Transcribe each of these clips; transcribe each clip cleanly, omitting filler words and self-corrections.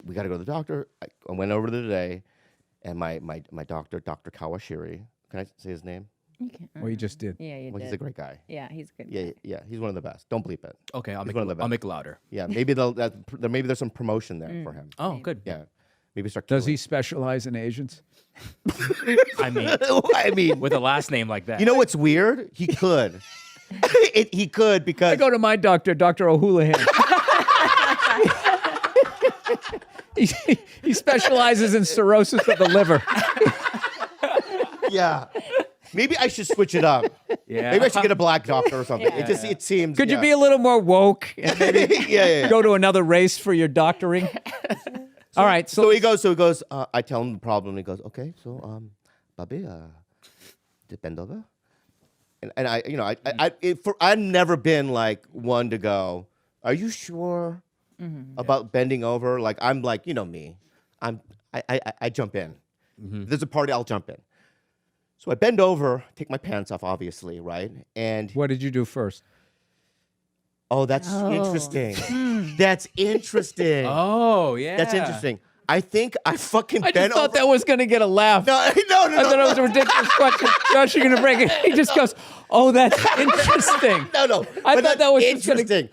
we got to go to the doctor. I went over there today, and my doctor, Dr. Kawashiri, can I say his name? You can't. Well, you just did. Yeah, you did. He's a great guy. Yeah, he's good. Yeah, he's one of the best. Don't bleep it. Okay, I'll He's make one of the best. I'll make it louder. Yeah, maybe maybe there's some promotion there for him. Oh, good. Yeah, maybe start. Does he specialize in Asians? I mean, I mean, with a last name like that. you know what's weird? He could. He could because I go to my doctor, Dr. O'Houlihan. he specializes in cirrhosis of the liver. yeah. Maybe I should switch it up. Yeah. Maybe I should get a black doctor or something. It seems. Could you be a little more woke and maybe yeah. go to another race for your doctoring? All right. So he goes. I tell him the problem. He goes, okay. So, Bobby, bend over. And I've never been like one to go. Are you sure about bending over? Like I'm like me. I jump in. If there's a party, I'll jump in. So I bend over, take my pants off, obviously, right? And what did you do first? oh, that's interesting. That's interesting. Oh, yeah. That's interesting. I think I fucking I bent just thought over. that was going to get a laugh. No. I thought it was a ridiculous question. Josh, you're going to break it. He just goes, oh, that's interesting. No. I But thought that was just gonna- interesting.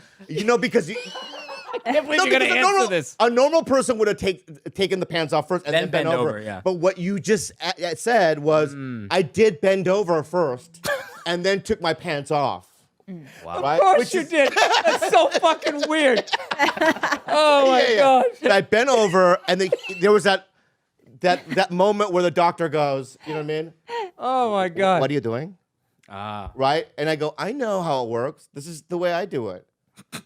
Because I can't believe you're going to answer this. a normal person would have taken the pants off first and then bent over. Yeah. But what you just said was, I did bend over first and then took my pants off. Wow. Right? Of course Which you is- did. That's so fucking weird. Oh, my gosh. And I bent over, and there was that moment where the doctor goes, you know what I mean? Oh, my God. What are you doing? Ah. Right? And I go, I know how it works. This is the way I do it.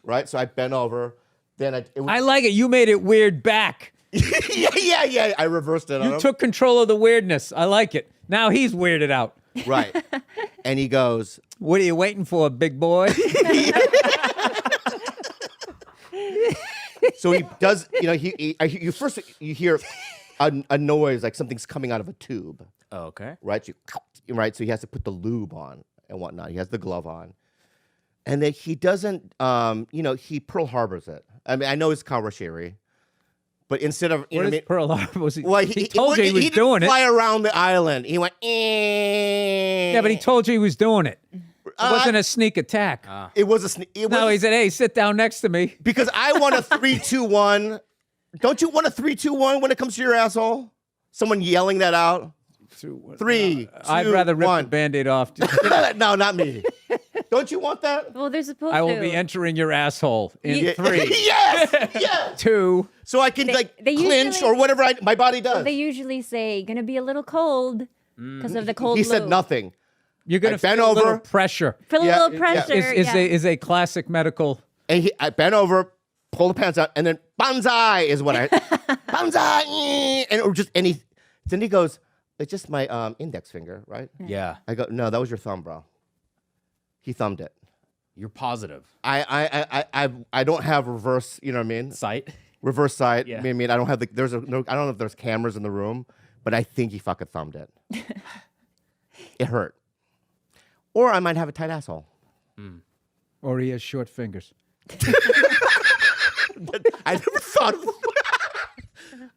Right? So I bent over. Then I like it. You made it weird back. yeah. I reversed it on You him. took control of the weirdness. I like it. Now he's weirded out. Right. And he goes, What are you waiting for, big boy? so he does, you first hear a noise like something's coming out of a tube. Oh, okay. Right? So he has to put the lube on and whatnot. He has the glove on. And then he doesn't, he Pearl Harbors it. I mean, I know it's Kawashiri, but instead of, What is Pearl Harbor? Was he? well, he told you he was didn't doing it. fly around the island. He went, Yeah, but he told you he was doing it. It wasn't a sneak attack. It was a sneak. No, he said, "Hey, sit down next to me." Because I want a 3-2-1. Don't you want a 3-2-1 when it comes to your asshole? Someone yelling that out. 3, 2, I'd rather rip 1. the Band-Aid off. No, not me. Don't you want that? Well, they're supposed I to. will be entering your asshole in Yeah. 3, yes. 2. So I can they clinch usually- or whatever my body does. They usually say, gonna be a little cold because of the cold He said lube. nothing. You're gonna I bent feel a little over. pressure. Feel a Yeah, little pressure. Is a classic medical. And I bent over, pulled the pants out, and then banzai is what I banzai. Then he goes, it's just my index finger, right? Yeah. I go, no, that was your thumb, bro. He thumbed it. You're positive. I don't have reverse, you know what I mean? Sight. Reverse sight. Yeah. I mean, I don't have I don't know if there's cameras in the room, but I think he fucking thumbed it. It hurt. Or I might have a tight asshole. Or he has short fingers.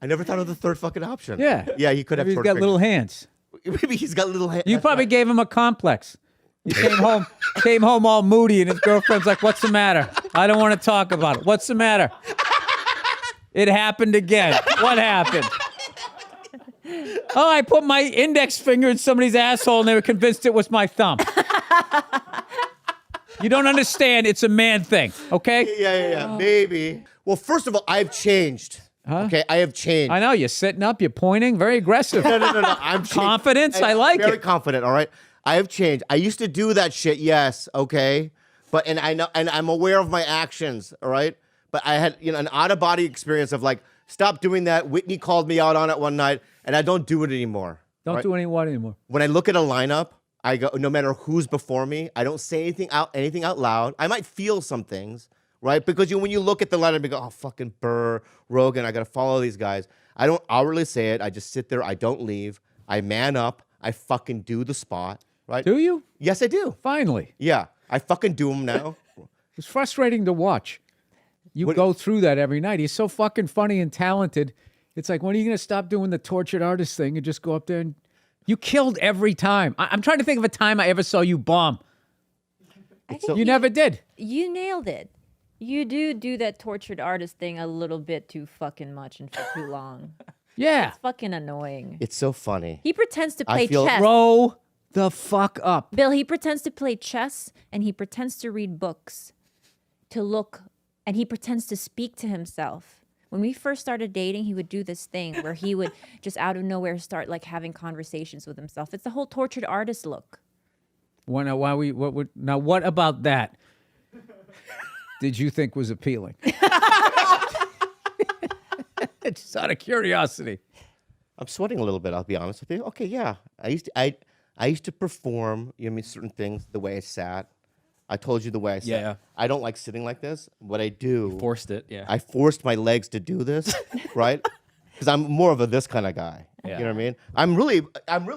I never thought of the third fucking option. Yeah. Yeah, he could have Maybe he's short got little fingers. hands. Maybe he's got little hands. You probably gave him a complex. He came home all moody, and his girlfriend's like, "What's the matter? I don't want to talk about it. What's the matter? It happened again. What happened? Oh, I put my index finger in somebody's asshole, and they were convinced it was my thumb. You don't understand. It's a man thing, okay? Yeah. Maybe. Well, first of all, I've changed. Huh? Okay, I have changed. I know you're sitting up, you're pointing, very aggressive. No. I'm changed. Confidence, I like very it. confident. All right, I have changed. I used to do that shit. Yes, okay, but I know, and I'm aware of my actions. All right, but I had an out of body experience of like, stop doing that. Whitney called me out on it one night, and I don't do it anymore. Don't right? do anyone anymore. When I look at a lineup, I go, no matter who's before me, I don't say anything out loud. I might feel some things, right? Because when you look at the lineup, you go, oh, fucking Burr, Rogan, I got to follow these guys. I don't outwardly say it. I just sit there. I don't leave. I man up. I fucking do the spot, right? Do you? Yes, I do. Finally. Yeah, I fucking do them now. It's frustrating to watch. You go through that every night. He's so fucking funny and talented. It's like, when are you going to stop doing the tortured artist thing and just go up there and... You killed every time. I'm trying to think of a time I ever saw you bomb. I think You never did. You nailed it. You do that tortured artist thing a little bit too fucking much and for too long. Yeah. It's fucking annoying. It's so funny. He pretends to I play feel- chess. Grow the fuck up. Bill, he pretends to play chess and he pretends to read books and he pretends to speak to himself. When we first started dating, he would do this thing where he would just out of nowhere start like having conversations with himself. It's the whole tortured artist look. What about that did you think was appealing? Just out of curiosity. I'm sweating a little bit. I'll be honest with you. Okay, yeah. I used to perform. You know, certain things the way I sat. I told you the way I sat. Yeah. I don't like sitting like this. What I do, Forced it. Yeah. I forced my legs to do this, right? Because I'm more of a this kind of guy. Yeah. You know what I mean? I'm really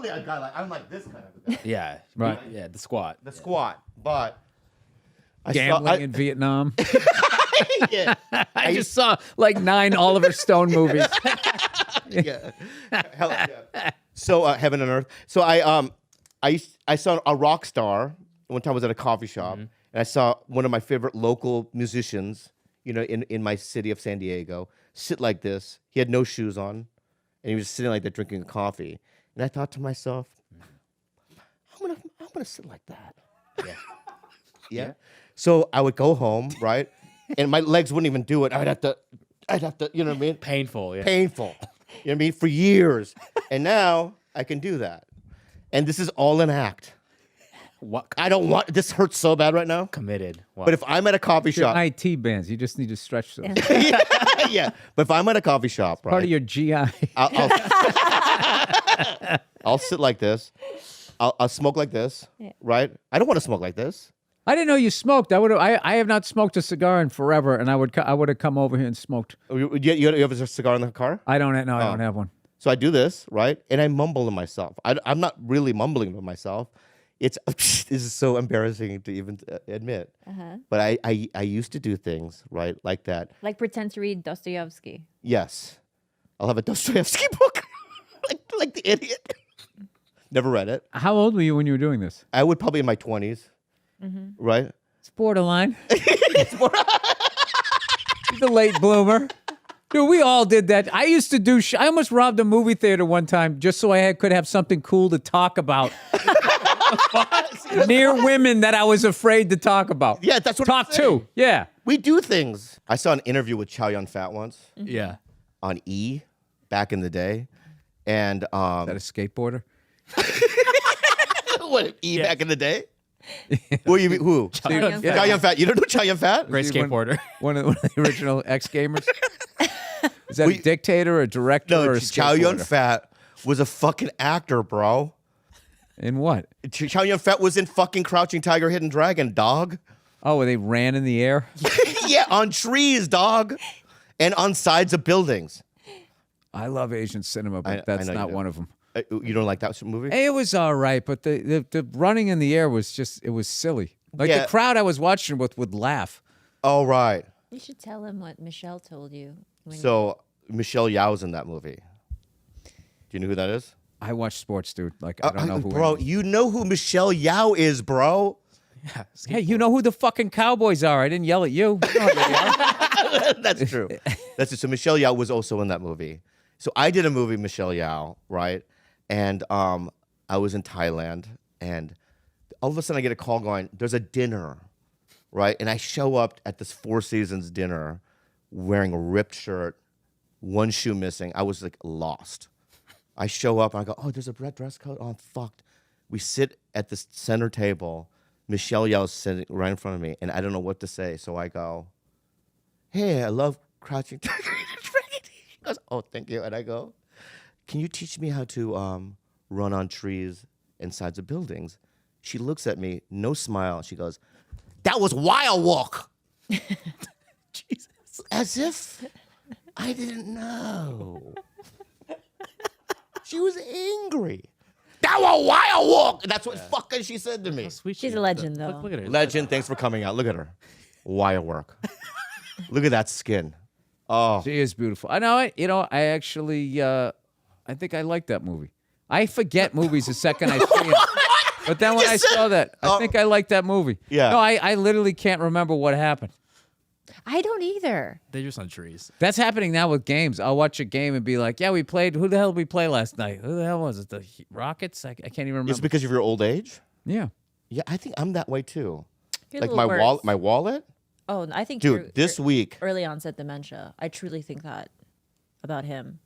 a guy I'm like this kind of guy. yeah. Right. Yeah. The squat. The squat, but Gambling in Vietnam. yeah, I just saw like 9 Oliver Stone movies. yeah. Hell, yeah. So heaven and earth. So I saw a rock star one time. I was at a coffee shop and I saw one of my favorite local musicians, you know, in my city of San Diego, sit like this. He had no shoes on, and he was sitting like that drinking coffee. And I thought to myself, I'm gonna sit like that. Yeah. Yeah. So I would go home, right, and my legs wouldn't even do it. I'd have to, you know what I mean? Painful. Yeah. Painful. You know what I mean? For years. And now I can do that. And this is all an act. What? I don't want, this hurts so bad right now. Committed. Wow. But if I'm at a coffee Your shop, IT bands. You just need to stretch those. yeah. But if I'm at a coffee shop, right, Part of your GI. I'll sit like this. I'll smoke like this, right? I don't want to smoke like this. I didn't know you smoked. I have not smoked a cigar in forever, and I would have come over here and smoked. You have a cigar in the car? I don't have one. So I do this, right? And I mumble to myself. I'm not really mumbling to myself. This is so embarrassing to even admit. But I used to do things, right, like that. Like pretend to read Dostoevsky. Yes. I'll have a Dostoevsky book, like the idiot. Never read it. How old were you when you were doing this? I would probably in my 20s, right? It's borderline. He's a late bloomer. Dude, we all did that. I used to do. I almost robbed a movie theater one time just so I could have something cool to talk about. Near women that I was afraid to talk about. Yeah, that's what Talk I'm saying. to. Yeah. We do things. I saw an interview with Chow Yun-Fat once yeah. on E back in the day. And Is that a skateboarder? what, E back in the day? Who? Chow Yun-Fat. Chow Yun-Fat. You don't know Chow Yun-Fat? Great skateboarder. One of the original X Gamers. Is that a dictator, a director, or No, a Chow skateboarder? Yun-Fat was a fucking actor, bro. In what? Chow Yun-Fat was in fucking Crouching Tiger, Hidden Dragon, dog. Oh, where they ran in the air? Yeah, on trees, dog. And on sides of buildings. I love Asian cinema, but I that's know you not do. one of them. You don't like that movie? It was all right, but the running in the air was just, it was silly. Like Yeah. the crowd I was watching with would laugh. Oh, right. You should tell him what Michelle told you. So Michelle Yeoh's in that movie. Do you know who that is? I watch sports, dude. Like, I don't know who. Bro, it is. you know who Michelle Yeoh is, bro. Hey, you know who the fucking Cowboys are. I didn't yell at you. You know who they are. That's true. That's it. So Michelle Yeoh was also in that movie. So I did a movie, Michelle Yeoh, right? And I was in Thailand, and all of a sudden I get a call going, there's a dinner, right? And I show up at this Four Seasons dinner wearing a ripped shirt, one shoe missing. I was like lost. I show up and I go, oh, there's a red dress code? Oh, I'm fucked. We sit at the center table. Michelle Yeoh's sitting right in front of me, and I don't know what to say. So I go, hey, I love Crouching Tiger. She goes, oh, thank you. And I go, can you teach me how to run on trees and sides of buildings? She looks at me, no smile. She goes, that was Wild Walk. Jesus. As if I didn't know. She was angry. That was Wild Walk. That's what fucking she said to me. Sweet She's she a is. legend, though. Look at her. Legend, thanks for coming out. Look at her. Wild Work. Look at that skin. Oh, She is beautiful. I know. I actually, I think I like that movie. I forget movies the second I see them. But then when I saw that, I think I like that movie. Yeah. No, I literally can't remember what happened. I don't either. They're just on trees. That's happening now with games. I'll watch a game and be like, yeah, we played. Who the hell did we play last night? Who the hell was it? The Rockets? I can't even remember. it's because of your old age. Yeah. Yeah, I think I'm that way too. You're a Like little my worse. my wallet. Oh, I think Dude, this week. early onset dementia. I truly think that about him.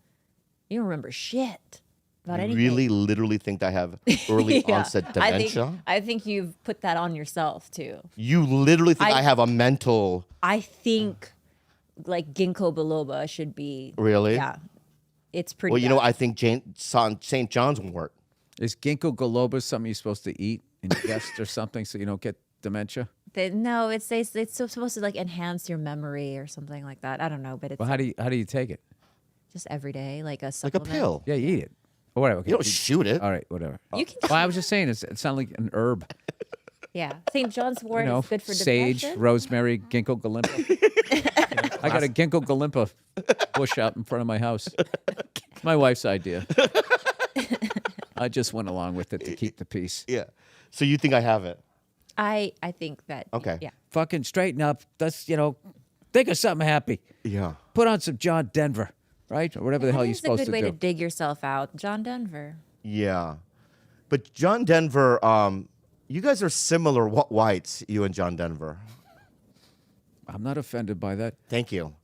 You don't remember shit about anything. Really, literally think I have early Yeah. onset dementia. I think you've put that on yourself too. You literally think I have a mental. I think like ginkgo biloba should be. Really? Yeah, it's pretty. Well, you know, bad. I think St. John's wort. Is ginkgo biloba something you're supposed to eat and ingest or something so you don't get dementia? No, it's supposed to like enhance your memory or something like that. I don't know, but it's Well, how do you take it? just every day, like a Like a supplement. pill. Yeah, you eat it. Or whatever. Okay. You don't shoot it. All right, whatever. You can. Well, I was just saying, it sounds like an herb. Yeah, St. John's wort You know, is good for sage, depression. rosemary, ginkgo galimpa. I got a ginkgo galimpa bush out in front of my house. It's my wife's idea. I just went along with it to keep the peace. Yeah. So you think I have it? I think that. Okay. Yeah. Fucking straighten up. That's, think of something happy. Yeah. Put on some John Denver, right? Or whatever the hell you're It's a supposed good to way do. to dig yourself out, John Denver. Yeah. But John Denver, you guys are similar whites, you and John Denver. I'm not offended by that. Thank you.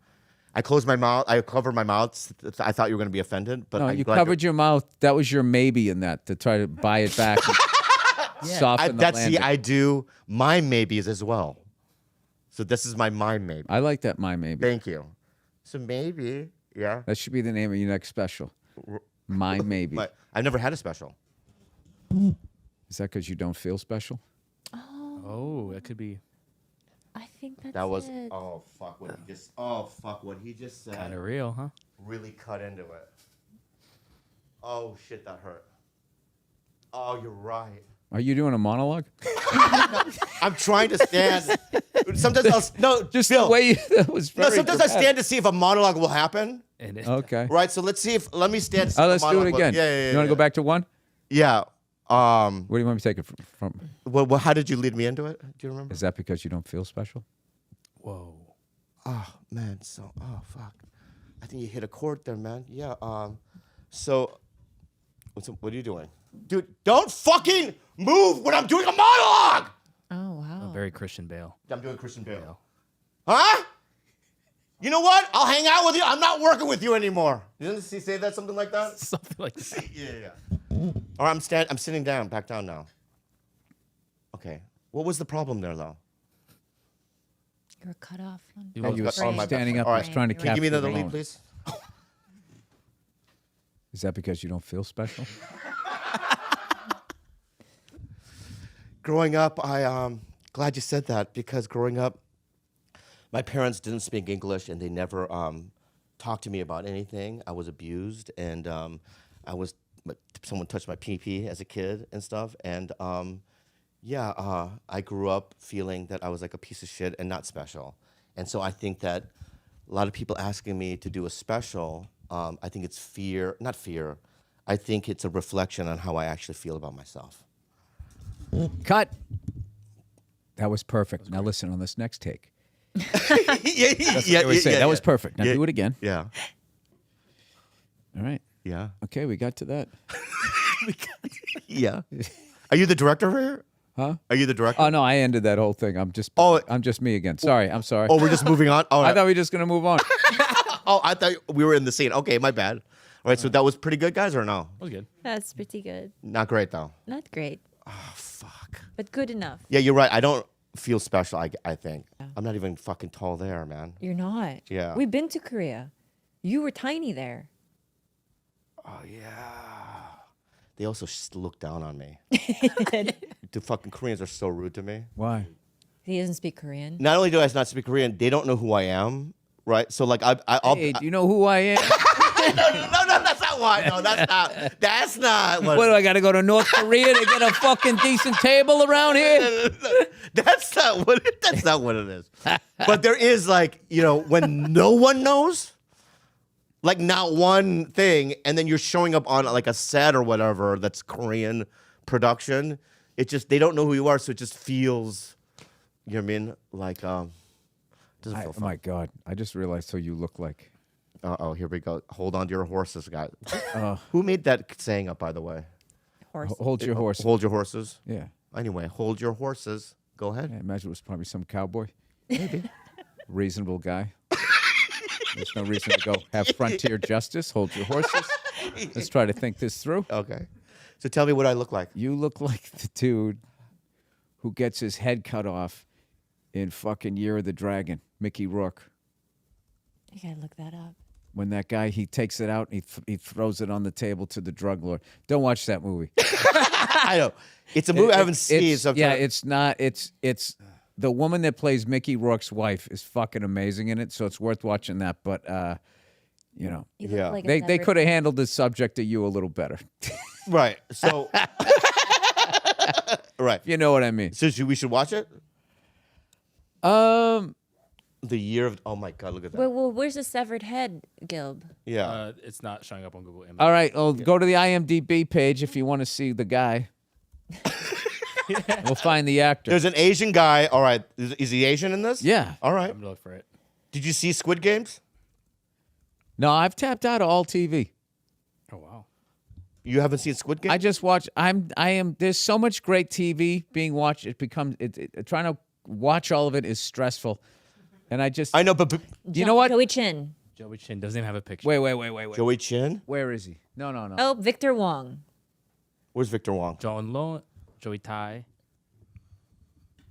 I closed my mouth. I covered my mouth. I thought you were going to be offended, but No, I'm you glad covered your mouth. That was your maybe in that to try to buy it back and soften the That's landing. I do my maybes as well. So this is my maybe. I like that my maybe. Thank you. So maybe, yeah. That should be the name of your next special. My maybe. But I've never had a special. Is that because you don't feel special? Oh, that could be I think that's That was it. oh fuck what he just said. kind of real, huh? Really cut into it. Oh shit, that hurt. Oh, you're right. Are you doing a monologue? I'm trying to stand. Sometimes I'll Just Bill, the way that was no, very sometimes I dramatic. stand to see if a monologue will happen. And Okay. Right, so let me stand. To see Oh, if a let's do it monologue will- again. Yeah. You want to go back to one? Yeah. Where do you want me to take it from? Well, how did you lead me into it? Do you remember? Is that because you don't feel special? whoa. Oh man, oh fuck. I think you hit a chord there, man. Yeah. So, what are you doing, dude? Don't fucking move when I'm doing a monologue. Oh wow. Very Christian Bale. I'm doing Christian Bale. Huh? You know what? I'll hang out with you. I'm not working with you anymore. Didn't he say that something like that? Something like that. Yeah. Or I'm sitting down, back down now. Okay. What was the problem there, though? You were cut off. You Oh, were- you got- Oh, my standing bad. up All and right. trying to Can Can you capture give me another the lead, moment. please? Is that because you don't feel special? Growing up, glad you said that because growing up, my parents didn't speak English and they never talked to me about anything. I was abused and someone touched my pee as a kid and stuff. And I grew up feeling that I was like a piece of shit and not special. And so I think that a lot of people asking me to do a special, I think it's fear, not fear. I think it's a reflection on how I actually feel about myself. Cut. That was perfect. Now listen on this next take. That's That's what they would say. That was perfect. Now do it again. Yeah. All right. Yeah. Okay, we got to that. Yeah. Are you the director here? Huh? Are you the director? Oh no, I ended that whole thing. I'm just me again. Sorry, I'm sorry. Oh, we're just moving on? Oh, I thought we were just gonna move on. I thought we were in the scene. Okay, my bad. All right, so that was pretty good, guys, or no? That was good. That's pretty good. Not great, though. Not great, Oh, fuck. but good enough. Yeah, you're right. I don't feel special, I think. I'm not even fucking tall there, man. You're not. Yeah. We've been to Korea. You were tiny there. Oh, yeah. They also look down on me. The fucking Koreans are so rude to me. Why? He doesn't speak Korean. Not only do I not speak Korean, they don't know who I am, right? So, like, I'll Hey, do you know who I am? No, that's not why. No, that's not what. What do I got to go to North Korea to get a fucking decent table around here? That's not what it is. But there is like, when no one knows, like not one thing, and then you're showing up on like a set or whatever that's Korean production. It just, they don't know who you are, so it just feels, you know what I mean? Like, doesn't feel Oh fun. my God! I just realized who you look like. Uh-oh, here we go. Hold on to your horses, guys. Who made that saying up, by the way? Horse. Hold your horse. Hold your horses. Yeah. Anyway, hold your horses. Go ahead. I imagine it was probably some cowboy. Maybe. Reasonable guy. There's no reason to go have frontier justice. Hold your horses. Let's try to think this through. Okay. So tell me what I look like. You look like the dude who gets his head cut off in fucking Year of the Dragon, Mickey Rourke. You gotta look that up. When that guy, he takes it out and he throws it on the table to the drug lord. Don't watch that movie. I know. It's a movie I haven't seen. It's, So I'm yeah, trying- it's not. It's the woman that plays Mickey Rourke's wife is fucking amazing in it, so it's worth watching that. But You look Yeah. like a they severed could have head. handled the subject of you a little better. Right. So, right. You know what I mean? So we should watch it? The year of, oh my God, look at that. Well, where's the severed head, Gilb? Yeah. It's not showing up on Google Images. All right, well, go to the IMDb page if you want to see the guy. We'll find the actor. There's an Asian guy. All right. Is he Asian in this? Yeah. All right. I'm gonna look for it. Did you see Squid Games? No, I've tapped out of all TV. Oh wow. You haven't seen Squid Games? I just watch. I am. There's so much great TV being watched. It becomes. Trying to watch all of it is stressful, and I just. I know, but You know what? Joey Chin. Joey Chin doesn't even have a picture. Wait. Joey Chin? Where is he? No. Oh, Victor Wong. Where's Victor Wong? John Lo, Joey Tai.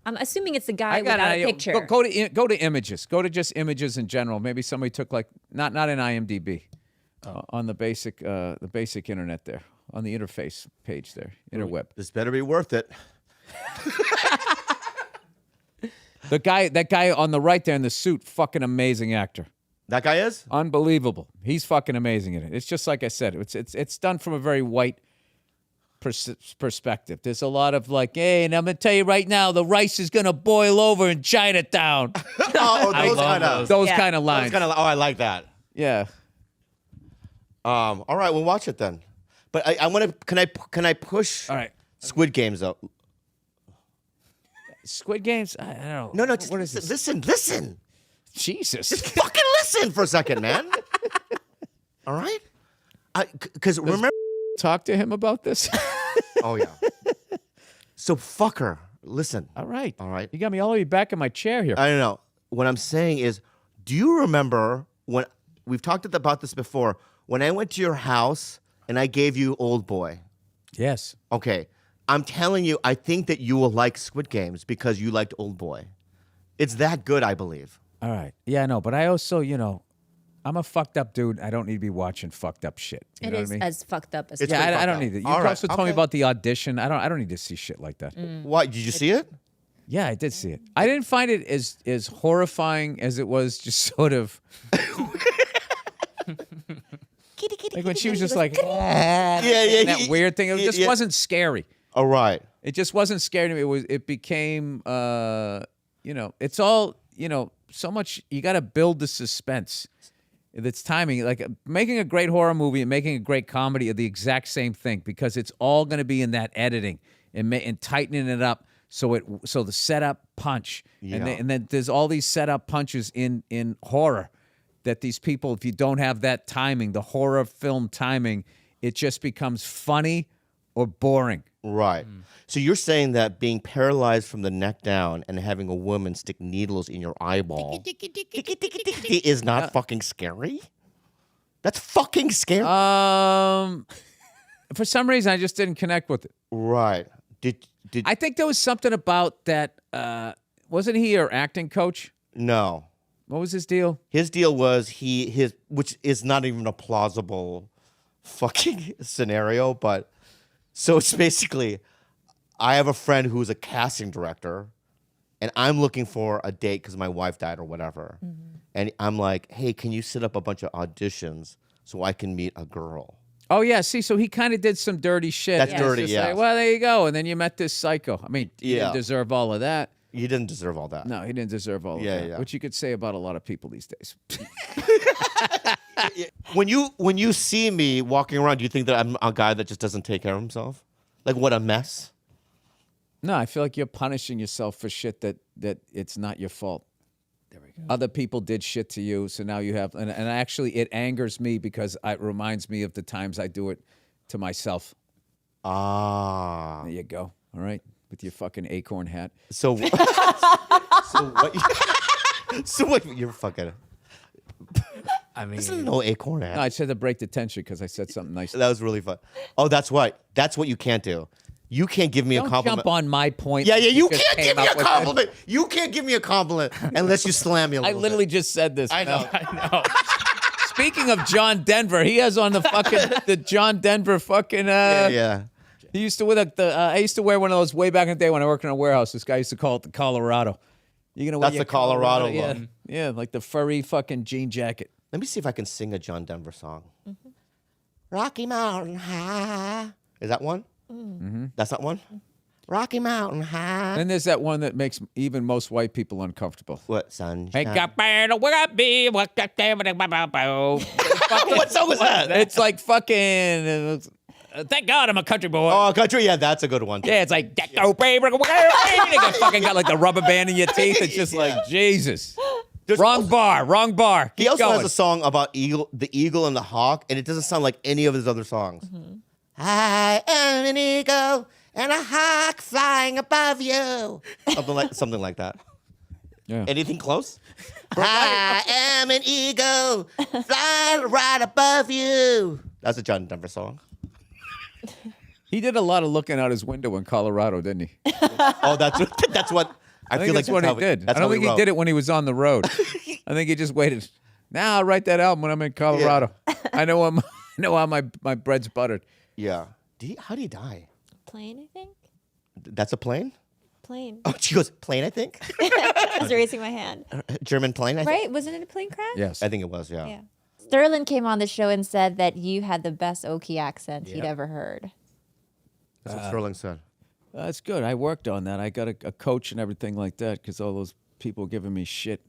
I'm assuming it's the guy I got without an a idea. picture. Go to images. Go to just images in general. Maybe somebody took like not in IMDb, on the basic internet there, on the interface page there, interweb. This better be worth it. That guy on the right there in the suit, fucking amazing actor. That guy is? Unbelievable. He's fucking amazing in it. It's just like I said. It's done from a very white perspective. There's a lot of like, hey, and I'm gonna tell you right now, the rice is gonna boil over in Chinatown. Oh, I those love kind of. those. Those Yeah. kind of lines. Oh, I like that. Yeah. All right, we'll watch it then. But I want to. Can I push? All right. Squid Games up. Squid Games. I don't know. No. Just What is this? Listen. Jesus. Just fucking listen for a second, man. All right. Because remember. Talk to him about this. Oh yeah. So fucker, listen. All right. All right. You got me all the way back in my chair here. I don't know. What I'm saying is, do you remember when we've talked about this before? When I went to your house and I gave you Oldboy. Yes. Okay. I'm telling you, I think that you will like Squid Games because you liked Oldboy. It's that good, I believe. All right. Yeah, I know. But I also, I'm a fucked up dude. I don't need to be watching fucked up shit. You It know is what I mean? as fucked up as It's Yeah, pretty I don't fucked need up. it. You All right, also told me okay. about the audition. I don't need to see shit like that. Why? Did you see it? Yeah, I did see it. I didn't find it as horrifying as it was just sort of like when she was just like Yeah. that weird thing. It just yeah. wasn't scary. All right. It just wasn't scary to me. It became it's all, so much you got to build the suspense. It's timing. Like making a great horror movie and making a great comedy are the exact same thing because it's all going to be in that editing and tightening it up so the setup punch Yeah. and then there's all these setup punches in horror that these people, if you don't have that timing, the horror film timing, it just becomes funny or boring. Right. So you're saying that being paralyzed from the neck down and having a woman stick needles in your eyeball is not fucking scary? That's fucking scary. For some reason, I just didn't connect with it. Right. Did I think there was something about that. Wasn't he your acting coach? no. What was his deal? His deal was which is not even a plausible fucking scenario, but so it's basically I have a friend who's a casting director and I'm looking for a date because my wife died or whatever. And I'm like, hey, can you set up a bunch of auditions so I can meet a girl. Oh yeah, see, so he kind of did some dirty shit. That's It's dirty, just yeah. like, well, there you go, and then you met this psycho. I mean, he Yeah. didn't deserve all of that. You didn't deserve all that. No, he didn't deserve all of Yeah, that. yeah. Which you could say about a lot of people these days. When you see me walking around, do you think that I'm a guy that just doesn't take care of himself? Like, what a mess. No, I feel like you're punishing yourself for shit that it's not your fault. There we go. Other people did shit to you, so now you have, and actually it angers me because it reminds me of the times I do it to myself. Ah. There you go. All right, with your fucking acorn hat. So, so what? So what? You're fucking. I mean, This is no acorn hat. No, I just had to break the tension because I said something nice. That was really fun. Oh, that's what. That's what you can't do. You can't give me Don't a compliment. jump on my point. Yeah, that you just can't came give me up a with it. compliment. You can't give me a compliment unless you slam me a I little literally bit. just said this. I know. I know. Speaking of John Denver, he has on the fucking the John Denver fucking. Yeah. He used to wear I used to wear one of those way back in the day when I worked in a warehouse. This guy used to call it the Colorado. You're gonna wear That's your the Colorado yeah, look. yeah, like the furry fucking jean jacket. Let me see if I can sing a John Denver song. Rocky Mountain High. Is that one? Mm-hmm. That's not one? Rocky Mountain High. And there's that one that makes even most white people uncomfortable. What? Sunshine. Hey, what song was that? It's like fucking. Thank God I'm a country boy. Oh, country. Yeah, that's a good one. Yeah, it's like they got fucking got like the rubber band in your teeth. It's just like Jesus. There's Wrong also- bar, wrong bar. He Keep also going. has a song about the eagle and the hawk, and it doesn't sound like any of his other songs. I am an eagle and a hawk flying above you. Something like that. Yeah. Anything close? I am an eagle flying right above you. That's a John Denver song. He did a lot of looking out his window in Colorado, didn't he? Oh, that's what I I think feel like that's what he did. I That's don't how think he wrote. did it when he was on the road. I think he just waited. Now I'll write that album when I'm in Colorado. I know how my bread's buttered. Yeah. How do you die? Plane, I think. That's a plane? Plane. Oh, she goes, plane, I think? I was raising my hand. German plane, I think? Right? Wasn't it a plane crash? Yes. I think it was, yeah. Yeah. Sterling came on the show and said that you had the best Okie accent he'd Yeah. ever heard. That's what Sterling said. That's good. I worked on that. I got a coach and everything like that because all those people giving me shit.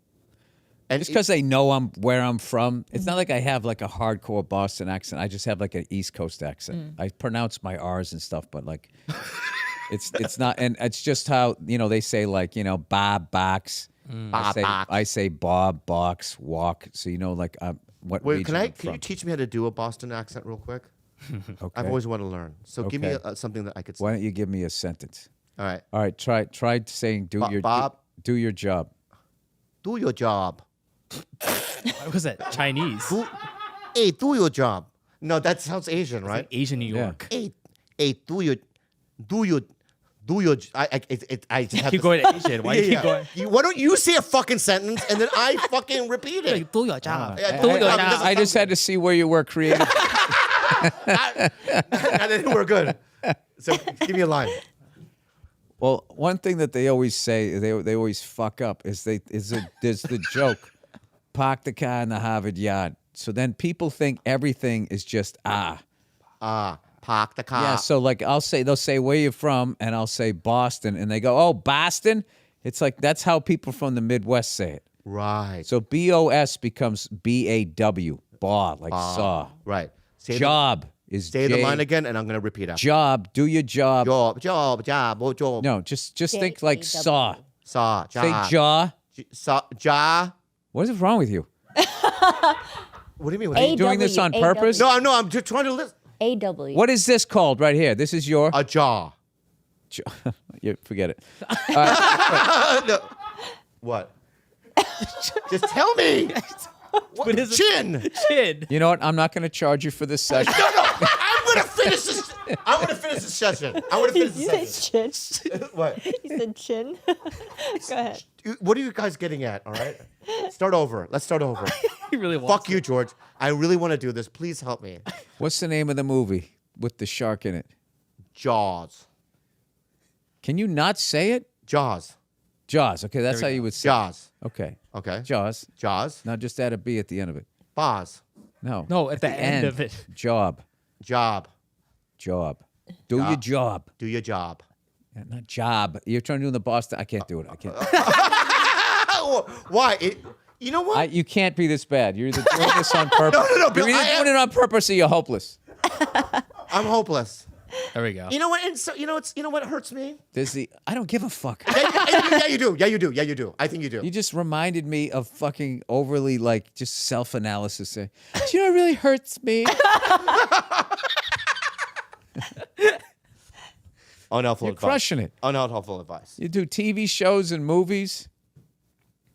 And Just because they know where I'm from. It's not like I have like a hardcore Boston accent. I just have like an East Coast accent. I pronounce my R's and stuff, but like it's not. And it's just how, they say like, Bob box. I say Bob box walk. So, like what Wait, region can I'm you from. teach me how to do a Boston accent real quick? Okay. I've always wanted to learn. So give me Okay. something that I could say. Why don't you give me a sentence? All right. All right, try saying Bob. do your job. Do your job. What was that? Chinese. Hey, do your job. No, that sounds Asian, Like right? Asian New Yeah. York. Hey, do your. I just have Keep to- going Asian. Why you keep going? Why don't you say a fucking sentence and then I fucking repeat it? Like, do your job. Yeah, Do I- your I- job. I just had to see where you were creative. And then we're good. So give me a line. Well, one thing that they always say, they always fuck up is there's the joke, park the car in the Harvard yard. So then people think everything is just Park the car. Yeah, so like they'll say where you from, and I'll say Boston, and they go, oh, Boston? It's like that's how people from the Midwest say it. Right. So BOS becomes BAW, baw, like saw. Right. Say Job is The, say the J- line again, and I'm gonna repeat after. Job, do your job. Job. No, just think like saw. Saw. Say jaw. Ja. What is wrong with you? What do you mean? What Are do you you- doing this on AW. purpose? No, I'm just trying to listen. AW. What is this called right here? This is your. A jaw. Yeah, forget it. No. What? Just tell me. What is it? Chin. Chin. You know what? I'm not going to charge you for this session. No. I'm gonna finish this. I'm gonna finish this session. I'm gonna finish You this said session. chin. What? You said chin. Go ahead. What are you guys getting at? All right. Start over. Let's start over. He really wants Fuck you, George. I really want to do this. Please help me. What's the name of the movie with the shark in it? Jaws. Can you not say it? Jaws. Jaws. Okay, that's how we you go. would say. Jaws. Okay. Okay. Jaws. Jaws. Now just add a B at the end of it. Boz. No. No, at the end of it. Job. Job. Do your job. Do your job. Yeah, not job. You're trying to do the Boston. I can't do it. I can't. Why? You know what? You can't be this bad. You're either doing this on purpose. No, Bill, You're either doing it on purpose or you're hopeless. I'm hopeless. There we go. You know what? And so, you know what hurts me? I don't give a fuck. Yeah, you do. Yeah, you do. Yeah, you do. I think you do. You just reminded me of fucking overly like just self-analysis. Do you know what really hurts me? Unhelpful You're advice. crushing it. Unhelpful advice. You do TV shows and movies.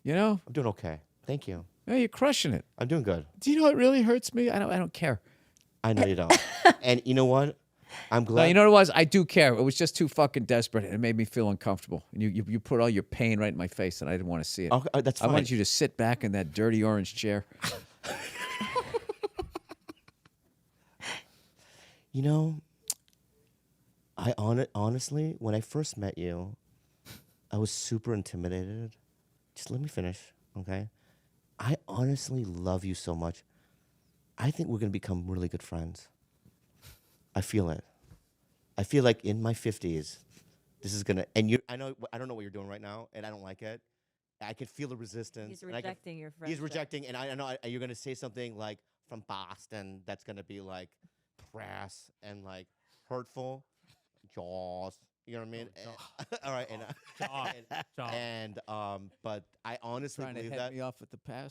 You know? I'm doing okay. Thank you. Yeah, you're crushing it. I'm doing good. Do you know what really hurts me? I don't care. I know you don't. And you know what? I'm glad. No, you know what it was? I do care. It was just too fucking desperate. It made me feel uncomfortable. And you put all your pain right in my face, and I didn't want to see it. Okay, that's fine. I wanted you to sit back in that dirty orange chair. You know, honestly, when I first met you, I was super intimidated. Just let me finish, okay? I honestly love you so much. I think we're gonna become really good friends. I feel it. I feel like in my 50s, this is gonna. And I don't know what you're doing right now, and I don't like it. I can feel the resistance. He's and I can- rejecting your friend. He's rejecting, and I know you're gonna say something like from Boston that's gonna be like crass and like hurtful. Jaws, you know what I mean? All right, Jaws. but I honestly Trying to believe head that. me off at the pass.